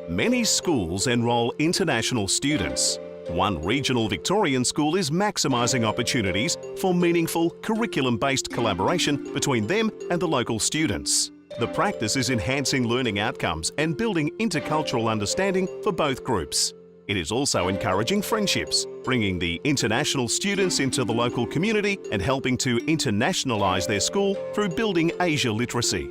Many schools enrol international students. One regional Victorian school is maximising opportunities for meaningful curriculum-based collaboration between them and the local students. The practice is enhancing learning outcomes and building intercultural understanding for both groups. It is also encouraging friendships, bringing the international students into the local community and helping to internationalise their school through building Asia Literacy.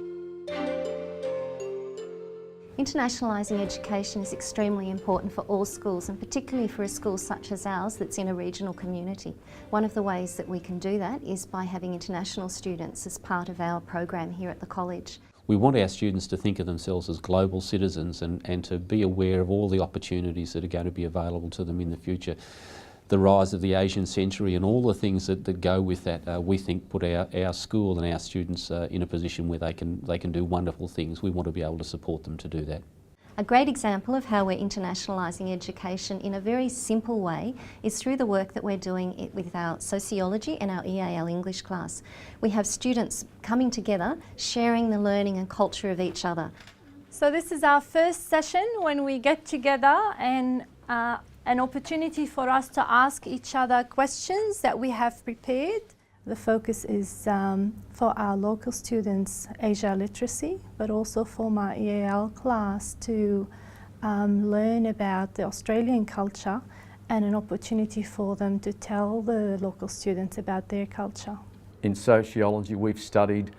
Internationalising education is extremely important for all schools, and particularly for a school such as ours that's in a regional community. One of the ways that we can do that is by having international students as part of our program here at the college. We want our students to think of themselves as global citizens and to be aware of all the opportunities that are going to be available to them in the future. The rise of the Asian century and all the things that go with that, we think put our school and our students in a position where they can do wonderful things. We want to be able to support them to do that. A great example of how we're internationalising education in a very simple way is through the work that we're doing with our sociology and our EAL English class. We have students coming together, sharing the learning and culture of each other. So this is our first session when we get together, and an opportunity for us to ask each other questions that we have prepared. The focus is for our local students, Asia Literacy, but also for my EAL class to learn about the Australian culture and an opportunity for them to tell the local students about their culture. In sociology, we've studied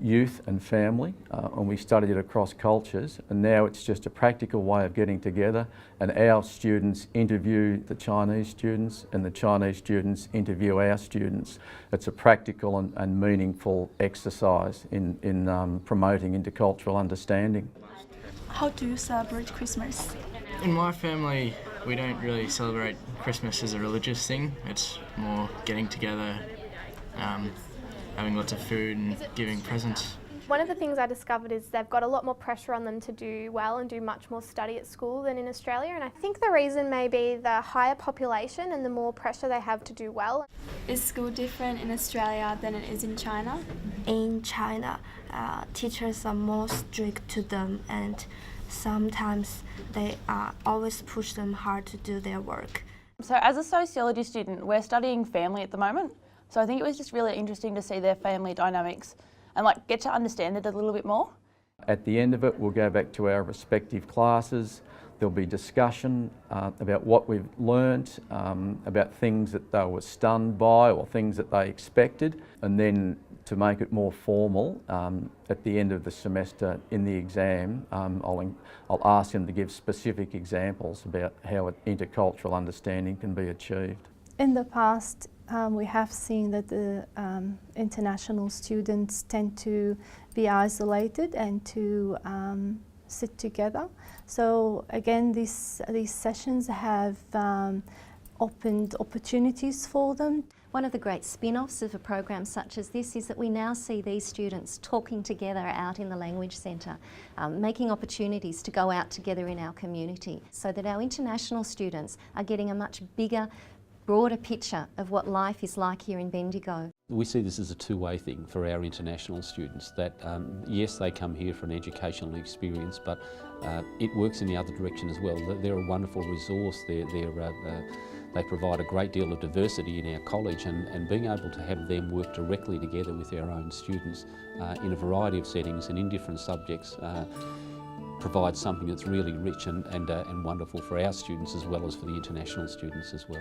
youth and family, and we studied it across cultures, and now it's just a practical way of getting together, and our students interview the Chinese students and the Chinese students interview our students. It's a practical and meaningful exercise in promoting intercultural understanding. How do you celebrate Christmas? In my family, we don't really celebrate Christmas as a religious thing. It's more getting together, having lots of food and giving presents. One of the things I discovered is they've got a lot more pressure on them to do well and do much more study at school than in Australia, and I think the reason may be the higher population and the more pressure they have to do well. Is school different in Australia than it is in China? In China, teachers are more strict to them, and sometimes they always push them hard to do their work. So as a sociology student, we're studying family at the moment. So I think it was just really interesting to see their family dynamics and get to understand it a little bit more. At the end of it, we'll go back to our respective classes. There'll be discussion about what we've learnt, about things that they were stunned by or things that they expected, and then to make it more formal, at the end of the semester in the exam, I'll ask them to give specific examples about how intercultural understanding can be achieved. In the past, we have seen that the international students tend to be isolated and to sit together. So again, these sessions have opened opportunities for them. One of the great spin-offs of a program such as this is that we now see these students talking together out in the Language Centre, making opportunities to go out together in our community, so that our international students are getting a much bigger, broader picture of what life is like here in Bendigo. We see this as a two-way thing for our international students, that yes, they come here for an educational experience, but it works in the other direction as well. They're a wonderful resource. They provide a great deal of diversity in our college, and being able to have them work directly together with our own students in a variety of settings and in different subjects provides something that's really rich and wonderful for our students as well as for the international students as well.